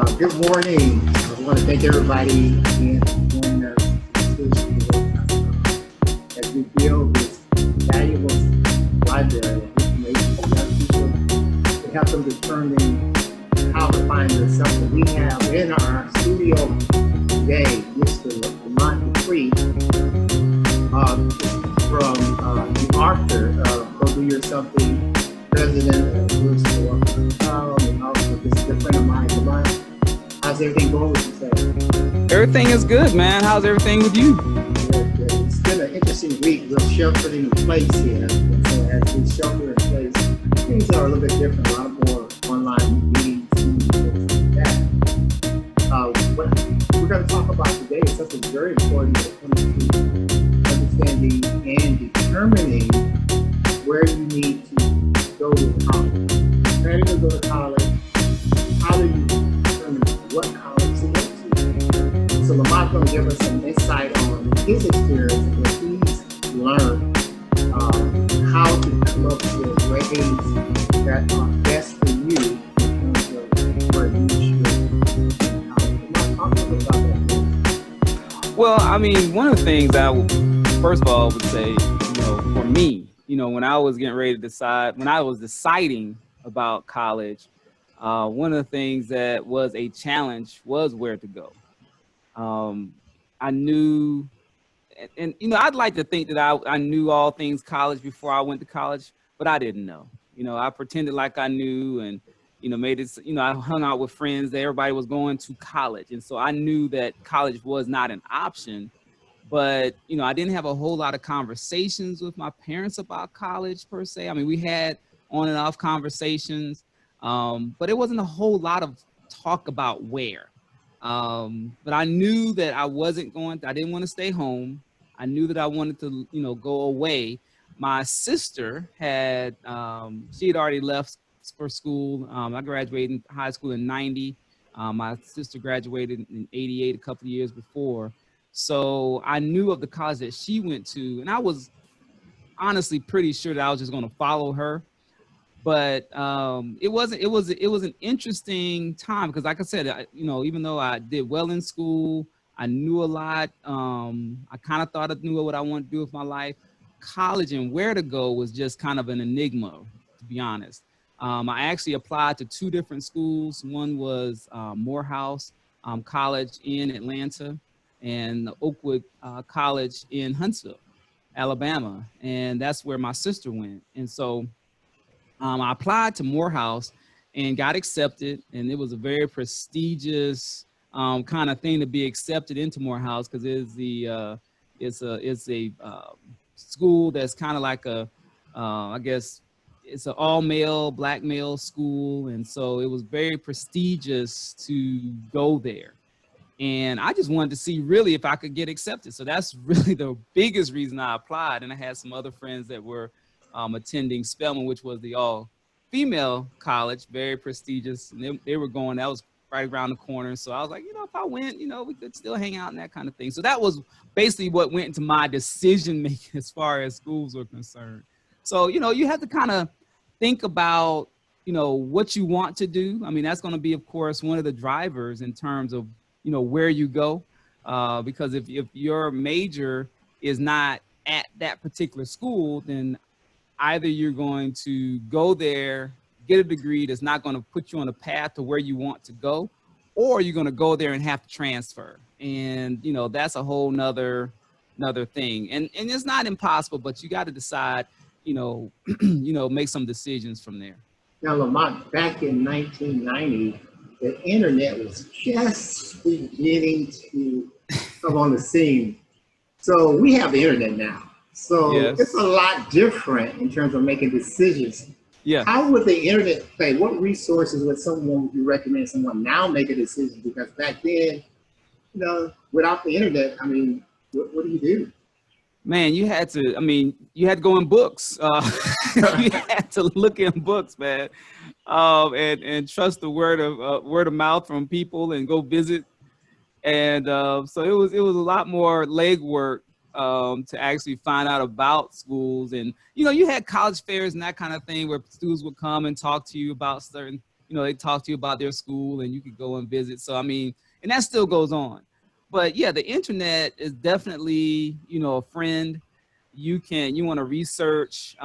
Good morning. I want to thank everybody again for joining us as we build this valuable library of information for young people to help them determine how to find themselves. And we have in our studio today Mr. Lamont Dupree from the author of Go Do Yourself, president of the University of Chicago, and also this is a friend of mine, Lamont. How's everything going with you today? Everything is good, man. How's everything with you? Good, good. It's been an interesting week. We're sheltered in place here. And so as we shelter in place, things are a little bit different, a lot more online meetings, things like that. What we're going to talk about today is something very important when it comes to understanding and determining where you need to go to college. Ready to go to college, how do you determine what college to go to? So Lamont's going to give us some insight on his experience and what he's learned, how to come up with ways that are best for you in terms of where you should go. Talk to us about that. Well, I mean, one of the things I would, first of all, would say, for me, when I was getting ready to decide, when I was deciding about college, one of the things that was a challenge was where to go. I knew, and I'd like to think that I knew all things college before I went to college, but I didn't know. I pretended like I knew and, made it, I hung out with friends that everybody was going to college. And so I knew that college was not an option. But, I didn't have a whole lot of conversations with my parents about college per se. I mean, we had on and off conversations, but it wasn't a whole lot of talk about where. But I knew that I didn't want to stay home. I knew that I wanted to, go away. My sister she had already left for school. I graduated high school in 90. My sister graduated in 88, a couple of years before. So I knew of the college that she went to, and I was honestly pretty sure that I was just going to follow her. But it was an interesting time because, like I said, even though I did well in school, I knew a lot. I kind of thought I knew what I wanted to do with my life. College and where to go was just kind of an enigma, to be honest. I actually applied to two different schools. One was Morehouse College in Atlanta, and Oakwood College in Huntsville, Alabama. And that's where my sister went. And so I applied to Morehouse and got accepted. And it was a very prestigious kind of thing to be accepted into Morehouse because it's a school that's kind of like I guess it's an all male, black male school. And so it was very prestigious to go there. And I just wanted to see really if I could get accepted. So that's really the biggest reason I applied. And I had some other friends that were attending Spelman, which was the all-female college, very prestigious. And they were going, that was right around the corner. So I was like, if I went, we could still hang out and that kind of thing. So that was basically what went into my decision-making as far as schools were concerned. So, you have to kind of think about, what you want to do. I mean, that's going to be, of course, one of the drivers in terms of, where you go, because if your major is not at that particular school, then either you're going to go there, get a degree that's not going to put you on a path to where you want to go, or you're going to go there and have to transfer. And, that's a whole nother thing. And it's not impossible, but you got to decide, make some decisions from there. Now, Lamont, back in 1990, the internet was just beginning to come on the scene. So we have the internet now. So yes. It's a lot different in terms of making decisions. Yeah. How would the internet play? What resources would you recommend someone now make a decision? Because back then, without the internet, I mean, what do you do? Man, you had to go in books. You had to look in books, man, and trust the word of mouth from people and go visit. And so it was a lot more legwork to actually find out about schools. And, you had college fairs and that kind of thing where students would come and talk to you about certain, they talk to you about their school and you could go and visit. So, I mean, and that still goes on. But yeah, the internet is definitely, a friend. You want to research,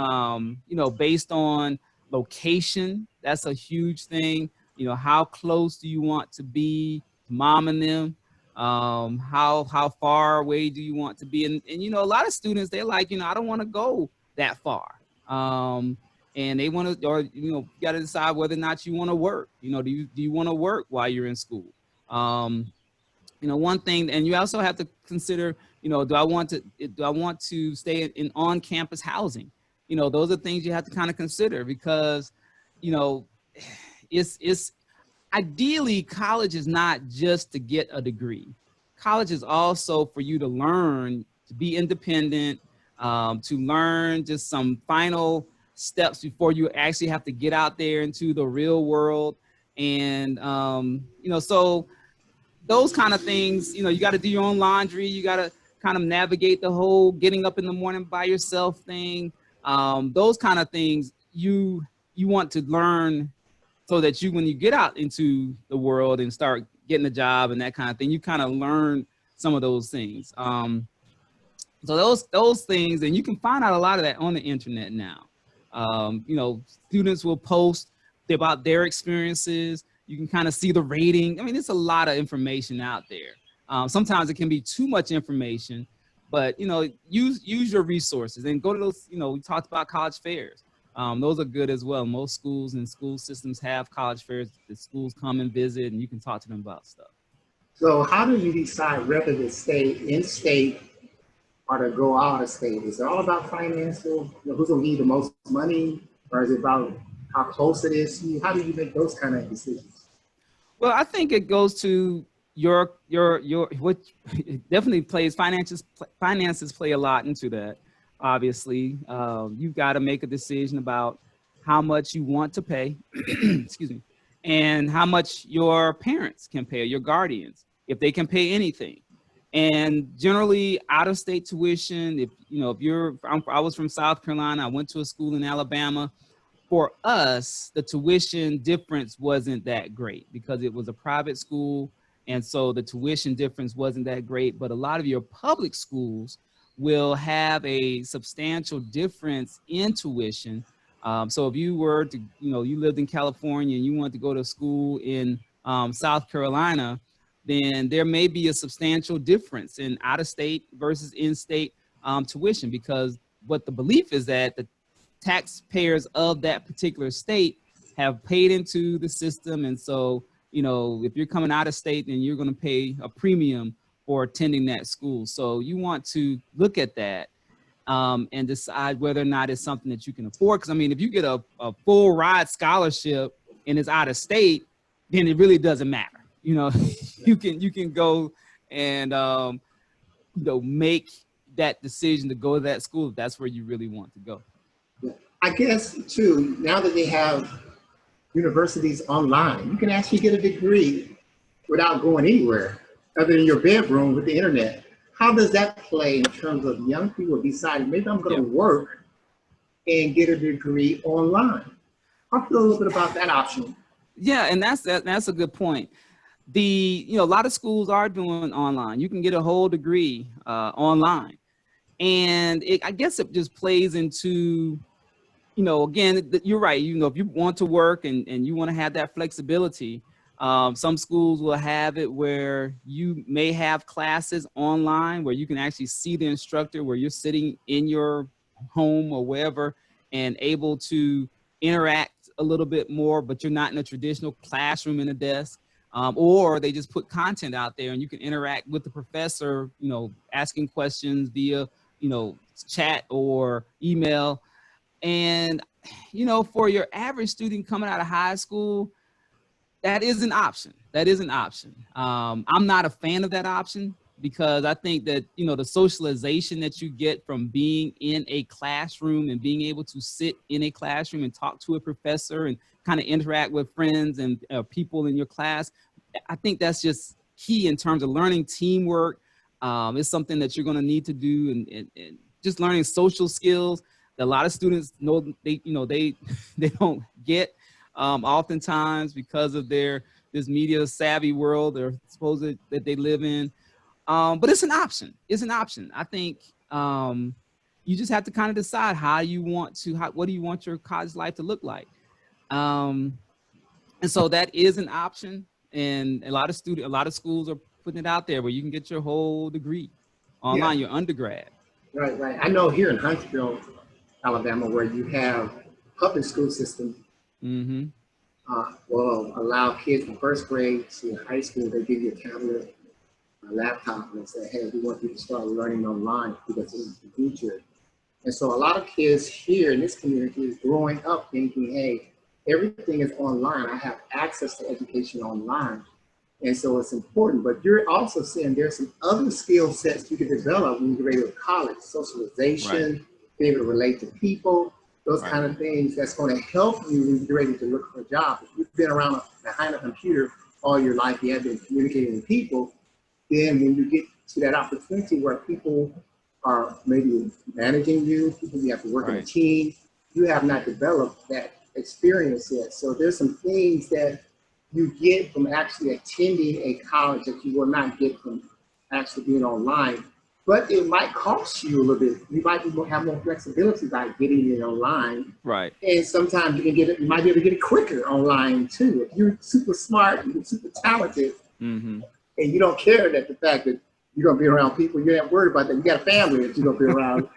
based on location. That's a huge thing. How close do you want to be to mom and them? How far away do you want to be? And a lot of students, they're like, I don't want to go that far. And they want to, or you got to decide whether or not you want to work. Do you want to work while you're in school? One thing, and you also have to consider, do I want to stay in on-campus housing? Those are things you have to kind of consider because, you know, it's ideally college is not just to get a degree. College is also for you to learn, to be independent, to learn just some final steps before you actually have to get out there into the real world. And, so those kind of things, you got to do your own laundry. You got to kind of navigate the whole getting up in the morning by yourself thing. Those kind of things you want to learn so that when you get out into the world and start getting a job and that kind of thing, you kind of learn some of those things. So those things, and you can find out a lot of that on the internet now. Students will post about their experiences. You can kind of see the rating. I mean, there's a lot of information out there. Sometimes it can be too much information, but use your resources and go to those. We talked about college fairs. Those are good as well. Most schools and school systems have college fairs that schools come and visit, and you can talk to them about stuff. So how do you decide whether to stay in state or to go out of state? Is it all about financial? Who's going to need the most money, or is it about how close it is to you? How do you make those kind of decisions? Well, I think it goes to your what it definitely plays. Finances play a lot into that. Obviously, you've got to make a decision about how much you want to pay, excuse me, and how much your parents can pay, or your guardians, if they can pay anything. And generally, out-of-state tuition. I was from South Carolina. I went to a school in Alabama. For us, the tuition difference wasn't that great because it was a private school. And so the tuition difference wasn't that great. But a lot of your public schools will have a substantial difference in tuition. So if you were to, you lived in California and you wanted to go to school in South Carolina, then there may be a substantial difference in out-of-state versus in-state tuition, because what the belief is that the taxpayers of that particular state have paid into the system. And so, if you're coming out of state, then you're going to pay a premium for attending that school. So you want to look at that and decide whether or not it's something that you can afford. Because I mean, if you get a full ride scholarship and it's out of state, then it really doesn't matter. You can go and make that decision to go to that school if that's where you really want to go. I guess too, now that they have universities online, you can actually get a degree without going anywhere other than your bedroom with the internet. How does that play in terms of young people deciding maybe I'm going to work and get a degree online? Talk a little bit about that option. Yeah, and that's a good point. A lot of schools are doing online. You can get a whole degree online, and I guess it just plays into, again, you're right. If you want to work and you want to have that flexibility, some schools will have it where you may have classes online where you can actually see the instructor, where you're sitting in your home or wherever and able to interact a little bit more, but you're not in a traditional classroom in a desk. Or they just put content out there and you can interact with the professor, asking questions via, chat or email. And, for your average student coming out of high school, that is an option. I'm not a fan of that option because I think that, the socialization that you get from being in a classroom and being able to sit in a classroom and talk to a professor and kind of interact with friends and people in your class, I think that's just key in terms of learning teamwork. It's something that you're going to need to do, and just learning social skills that a lot of students know they don't get. oftentimes because of this media savvy world they're supposed that they live in. But it's an option. It's an option. I think you just have to kind of decide what do you want your college life to look like. Um, and so that is an option. And a lot of schools are putting it out there where you can get your whole degree Yeah, online, your undergrad. right, right. I know here in Huntsville, Alabama, where you have public school system Mm-hmm. will allow kids from first grade to high school, they give you a tablet, a laptop, and say, hey, we want you to start learning online because this is the future. And so a lot of kids here in this community is growing up thinking, hey, everything is online. I have access to education online. And so it's important, but you're also saying there's some other skill sets you can develop when you get ready to college, socialization, Right. be able to relate to people, those Right. kind of things that's going to help you when you get ready to look for a job. If you've been around behind a computer all your life, you have been communicating with people, then when you get to that opportunity where people are maybe managing you, people you have to work in a Right. team, you have not developed that experience yet. So there's some things that you get from actually attending a college that you will not get from actually being online. But it might cost you a little bit. You might have more flexibility by getting it online. Right. And sometimes you can get it, you might be able to get it quicker online too. If you're super smart, you're super talented, Mm-hmm. and you don't care that the fact that you're gonna be around people, you're not worried about that. You got a family that you're gonna be around.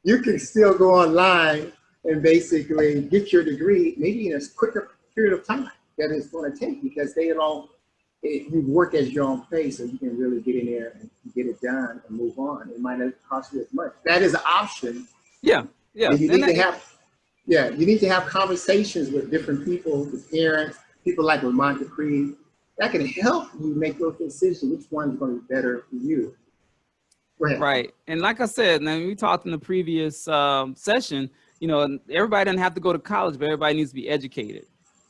You can still go online and basically get your degree maybe in a quicker period of time that it's going to take because you work at your own pace, so you can really get in there and get it done and move on. It might not cost you as much. That is an option. Yeah. Yeah. And you need to have, yeah, you need to have conversations with different people, with parents, people like Lamont, Dupree, that can help you make those decisions. Which one's going to be better for you? Go ahead. Right. And like I said, now we talked in the previous session, everybody doesn't have to go to college, but everybody needs to be educated.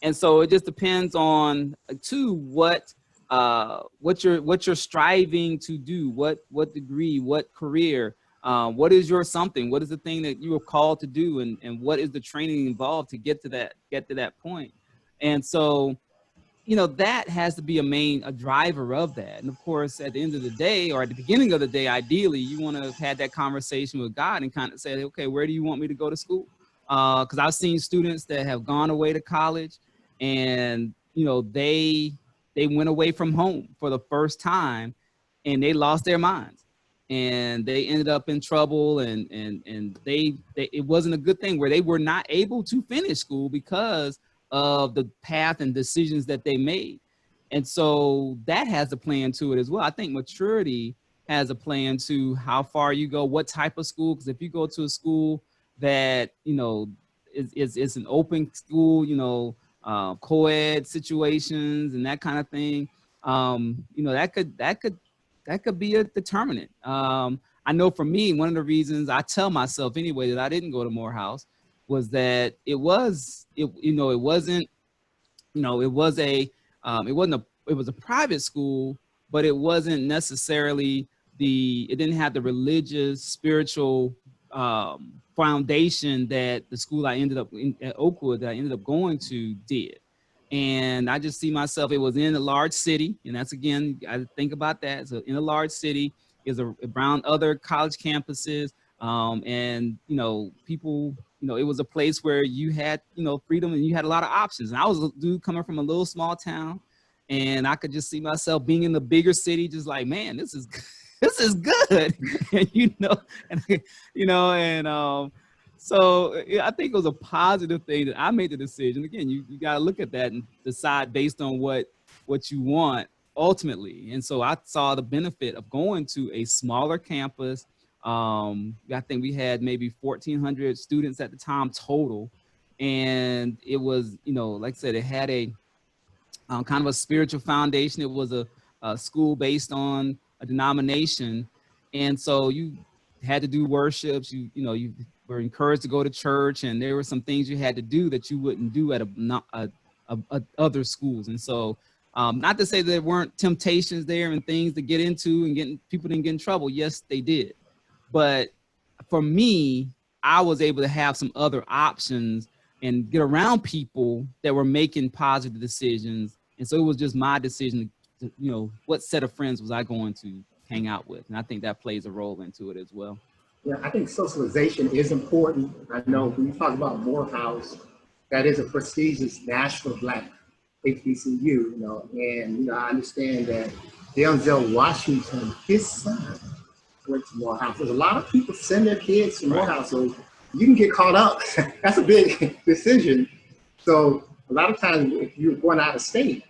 And so it just depends on what you're striving to do, what degree, what career, what is your something, what is the thing that you are called to do, and what is the training involved to get to that point. And so that has to be a driver of that. And of course, at the end of the day, or at the beginning of the day, ideally, you want to have had that conversation with God and kind of say, okay, where do you want me to go to school? Because I've seen students that have gone away to college and, they went away from home for the first time and they lost their minds and they ended up in trouble and it wasn't a good thing where they were not able to finish school because of the path and decisions that they made. And so that has a play into it as well. I think maturity has a play into how far you go, what type of school, because if you go to a school that, is an open school, co-ed situations and that kind of thing, that could be a determinant. I know for me, one of the reasons I tell myself anyway that I didn't go to Morehouse was that it was a private school, but it wasn't necessarily it didn't have the religious, spiritual foundation that the school I ended up in at Oakwood that I ended up going to did. And I just see myself, it was in a large city. And that's, again, I think about that. So in a large city is around other college campuses. And, people, it was a place where you had, freedom and you had a lot of options. And I was a dude coming from a little small town and I could just see myself being in the bigger city, just like, man, this is good. So I think it was a positive thing that I made the decision. Again, you got to look at that and decide based on what you want ultimately. And so I saw the benefit of going to a smaller campus. I think we had maybe 1,400 students at the time total. And it was, like I said, it had a kind of a spiritual foundation. It was a school based on a denomination. And so you had to do worships. You were encouraged to go to church, and there were some things you had to do that you wouldn't do at other schools. And so, not to say there weren't temptations there and things to get into and people didn't get in trouble. Yes, they did. But for me, I was able to have some other options and get around people that were making positive decisions. And so it was just my decision to, what set of friends was I going to hang out with? And I think that plays a role into it as well. Yeah, I think socialization is important. I know when you talk about Morehouse, that is a prestigious national Black HBCU, and I understand that Denzel Washington, his son, went to Morehouse. There's a lot of people send their kids to Morehouse, so you can get caught up. That's a big decision. So a lot of times, if you're going out of state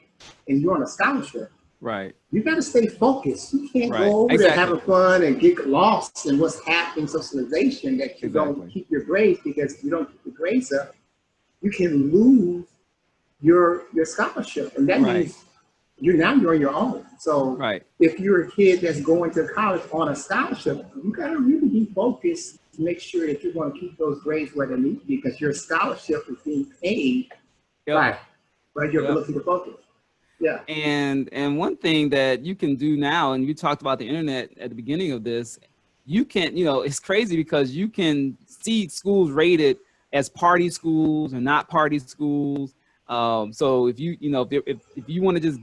and you're on a scholarship, right, you got to stay focused. You can't right. go over Exactly. there having fun and get lost in what's happening, socialization, that you don't keep your grades, because if you don't keep the grades up, you can lose your scholarship, and that means you're on your own. So if you're a kid that's going to college on a scholarship, you got to really be focused to make sure that you're going to keep those grades where they need to be, because your scholarship is being paid by your ability to focus. Yeah. And one thing that you can do now, and you talked about the internet at the beginning of this, you can, it's crazy because you can see schools rated as party schools and not party schools. So if you, if you want to just,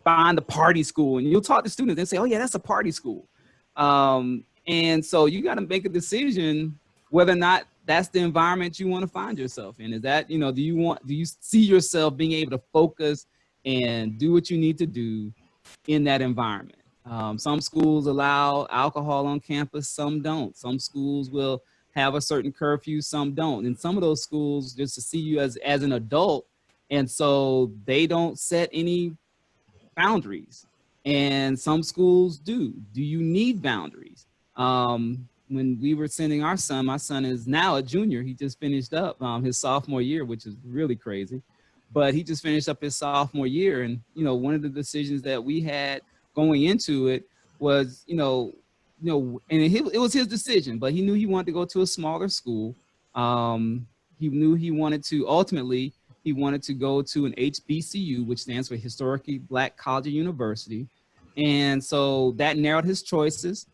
find a party school, and you'll talk to students and say, oh yeah, that's a party school. And so you got to make a decision whether or not that's the environment you want to find yourself in. Is that, do you see yourself being able to focus and do what you need to do in that environment? Some schools allow alcohol on campus, some don't. Some schools will have a certain curfew, some don't. And some of those schools just to see you as an adult, and so they don't set any boundaries. And some schools do. Do you need boundaries? When we were sending our son, my son is now a junior. He just finished up his sophomore year, which is really crazy. But he just finished up his sophomore year. And, one of the decisions that we had going into it was, and it was his decision, but he knew he wanted to go to a smaller school. He knew he wanted to, ultimately, he wanted to go to an HBCU, which stands for Historically Black College or University. And so that narrowed his choices.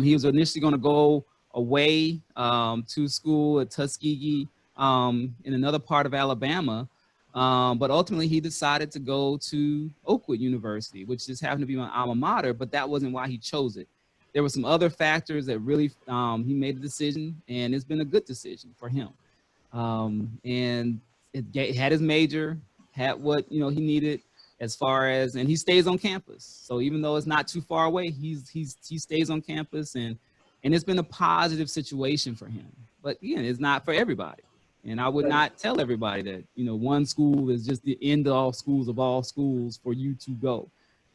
He was initially going to go away to school at Tuskegee in another part of Alabama. But ultimately, he decided to go to Oakwood University, which just happened to be my alma mater, but that wasn't why he chose it. There were some other factors that really, he made a decision, and it's been a good decision for him. And it had his major, had what, he needed as far as, and he stays on campus. So even though it's not too far away, he stays on campus, and it's been a positive situation for him. But again, it's not for everybody. And I would not tell everybody that, one school is just the end of all schools for you to go.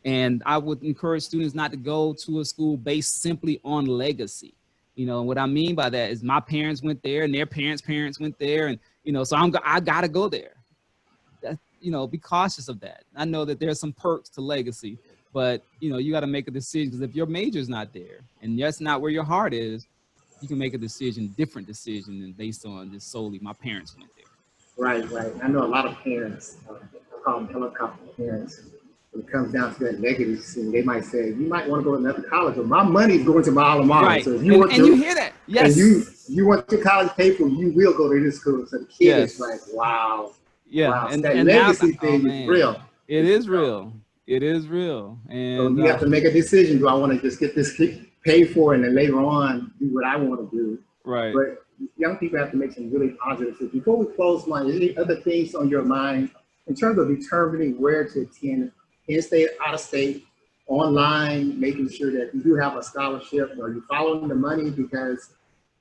And I would encourage students not to go to a school based simply on legacy. What I mean by that is my parents went there and their parents' parents went there. And, so I got to go there. That, be cautious of that. I know that there's some perks to legacy, but, you got to make a decision, because if your major's not there and that's not where your heart is, you can make a different decision than based on just solely my parents went there. Right. I know a lot of parents, I call them helicopter parents, when it comes down to that legacy, they might say, you might want to go to another college, but my money's going to my alma mater. Right. So if you you hear that. Yes. And you want your college paid for, you will go to this school. So the kid is like, wow. Yeah. Wow. And that and legacy thing is real. It is real. It is real. And so you have to make a decision. Do I want to just get this paid for and then later on do what I want to do? Right. But young people have to make some really positive decisions. Before we close, Mike, any other things on your mind in terms of determining where to attend, in-state, out-of-state, online, making sure that you do have a scholarship? Are you following the money because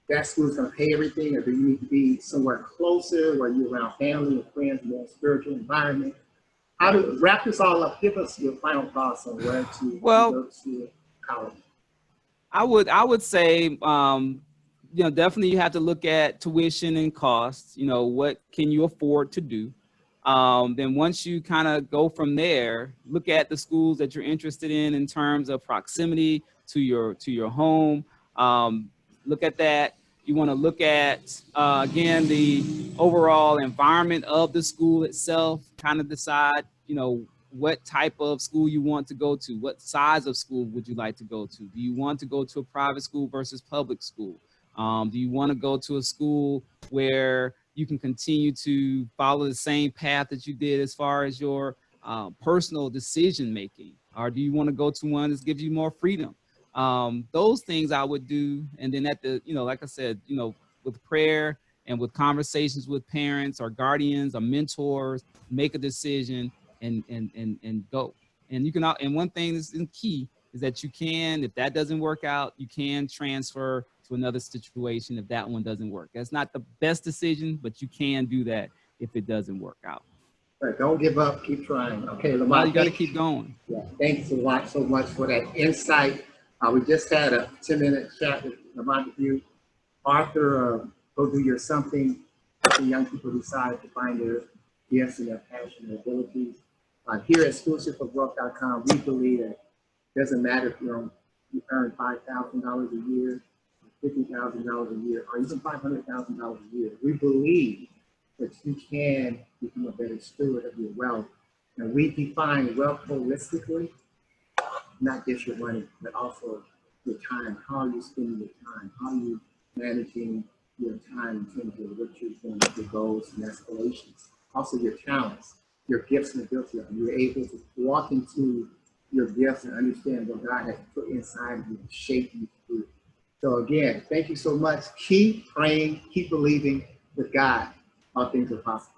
that school's going to pay everything, or do you need to be somewhere closer where you're around family and friends, more spiritual environment? How to wrap this all up? Give us your final thoughts on where to go to college. I would say, definitely you have to look at tuition and costs. What can you afford to do? Then once you kind of go from there, look at the schools that you're interested in terms of proximity to your home. Look at that. You want to look at, again, the overall environment of the school itself, kind of decide, what type of school you want to go to. What size of school would you like to go to? Do you want to go to a private school versus public school? Do you want to go to a school where you can continue to follow the same path that you did as far as your personal decision making, or do you want to go to one that gives you more freedom? Those things I would do. And then at the, like I said, with prayer and with conversations with parents or guardians or mentors, make a decision and go. And you can, and one thing that's key is that you can, if that doesn't work out, you can transfer to another situation if that one doesn't work. That's not the best decision, but you can do that if it doesn't work out. But don't give up, keep trying. Okay, Lamont. Well, you got to keep going. Yeah, thanks a lot so much for that insight. We just had a 10-minute chat with Lamont with you. Author of Go Do Your Something, helping young people decide to find their gifts and their passion and abilities. Here at stewardshipofwealth.com, we believe that it doesn't matter if you earn $5,000 a year, $50,000 a year, or even $500,000 a year. We believe that you can become a better steward of your wealth. And we define wealth holistically, not just your money, but also your time. How are you spending your time? How are you managing your time in terms of what you're doing, your goals and aspirations? Also your talents, your gifts and abilities. You're able to walk into your gifts and understand what God has put inside of you and shape you to do. So again, thank you so much. Keep praying, keep believing with God. All things are possible.